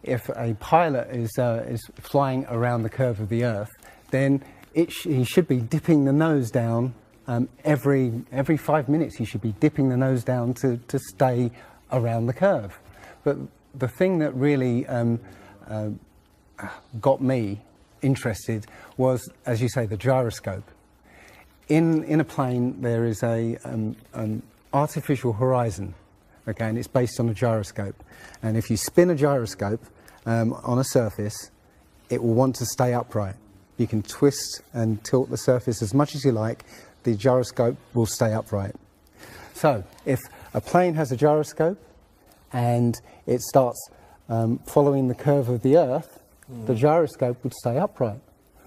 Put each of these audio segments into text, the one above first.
If a pilot is flying around the curve of the Earth, then he should be dipping the nose down every 5 minutes. He should be dipping the nose down to stay around the curve. But the thing that really got me interested was, as you say, the gyroscope. In a plane, there is an artificial horizon, okay, and it's based on a gyroscope. And if you spin a gyroscope on a surface, it will want to stay upright. You can twist and tilt the surface as much as you like, the gyroscope will stay upright. So, if a plane has a gyroscope and it starts following the curve of the Earth, the gyroscope would stay upright,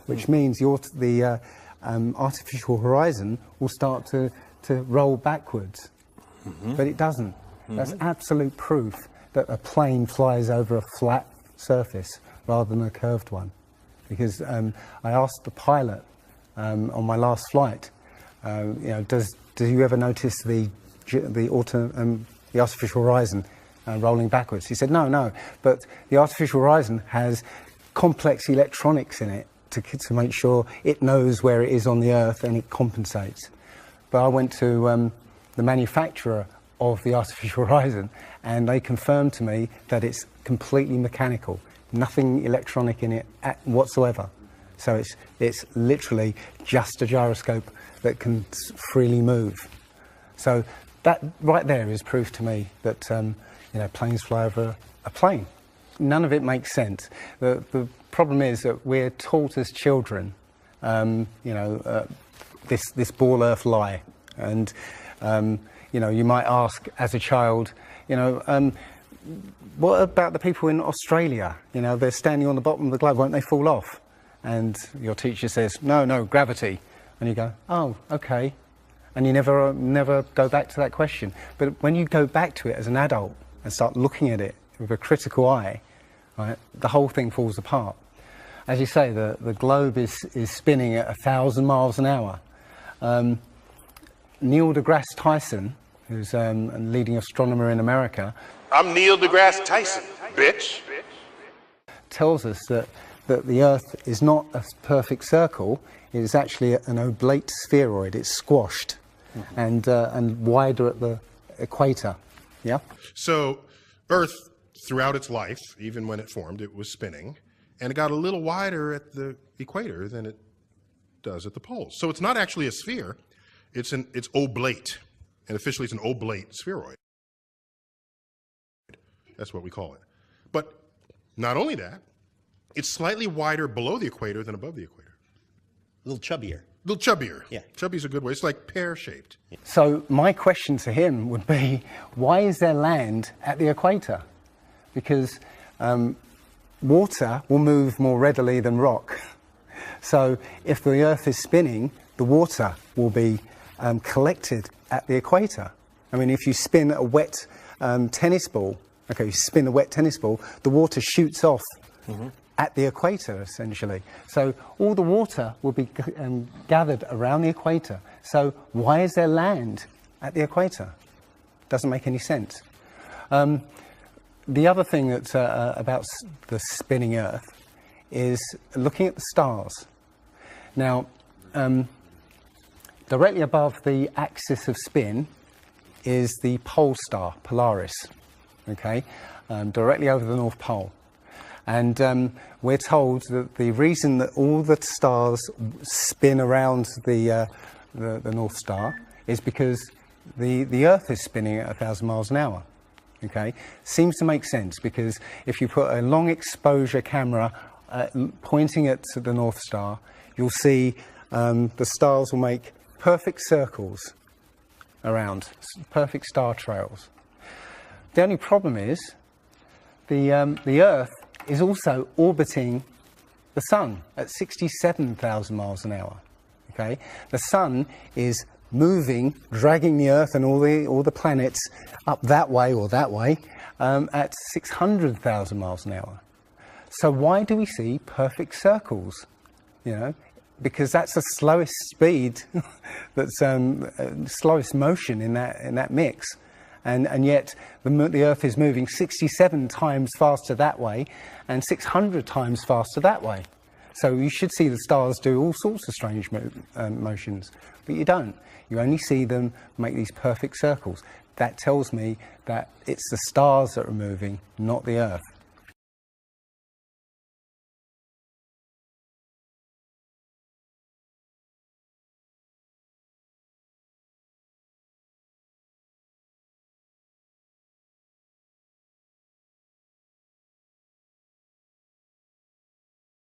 which means the artificial horizon will start to roll backwards. But it doesn't. That's absolute proof that a plane flies over a flat surface rather than a curved one. Because I asked the pilot on my last flight, do you ever notice the artificial horizon rolling backwards? He said, no, but the artificial horizon has complex electronics in it to make sure it knows where it is on the Earth and it compensates. But I went to the manufacturer of the artificial horizon, and they confirmed to me that it's completely mechanical, nothing electronic in it whatsoever. So it's literally just a gyroscope that can freely move. So that right there is proof to me that planes fly over a plane. None of it makes sense. The problem is that we're taught as children, this ball Earth lie, and you might ask as a child, what about the people in Australia? They're standing on the bottom of the globe, won't they fall off? And your teacher says, no, gravity. And you go, oh, okay. And you never go back to that question. But when you go back to it as an adult and start looking at it with a critical eye, right, the whole thing falls apart. As you say, the globe is spinning at 1,000 miles an hour. Neil deGrasse Tyson, who's a leading astronomer in America, I'm Neil deGrasse Tyson, bitch. Tells us that the Earth is not a perfect circle. It is actually an oblate spheroid. It's squashed and wider at the equator. Yeah. So Earth, throughout its life, even when it formed, it was spinning, and it got a little wider at the equator than it does at the poles. So it's not actually a sphere. It's oblate, and officially it's an oblate spheroid. That's what we call it. But not only that, it's slightly wider below the equator than above the equator. A little chubbier. A little chubbier. Yeah. Chubby's a good way. It's like pear-shaped. So my question to him would be, why is there land at the equator? Because water will move more readily than rock. So if the Earth is spinning, the water will be collected at the equator. I mean, if you spin a wet tennis ball, the water shoots off at the equator, essentially. So all the water will be gathered around the equator. So why is there land at the equator? Doesn't make any sense. The other thing that's about the spinning Earth is looking at the stars. Now, directly above the axis of spin is the pole star, Polaris, okay, directly over the North Pole. And we're told that the reason that all the stars spin around the North Star is because the Earth is spinning at 1,000 miles an hour. Okay, seems to make sense, because if you put a long exposure camera pointing at the North Star, you'll see the stars will make perfect circles around, perfect star trails. The only problem is the Earth is also orbiting the Sun at 67,000 miles an hour. Okay, the Sun is moving, dragging the Earth and all the planets up that way or that way at 600,000 miles an hour. So why do we see perfect circles? Because that's the slowest speed, that's slowest motion in that mix, and yet the Earth is moving 67 times faster that way and 600 times faster that way. So you should see the stars do all sorts of strange motions, but you don't. You only see them make these perfect circles. That tells me that it's the stars that are moving, not the Earth.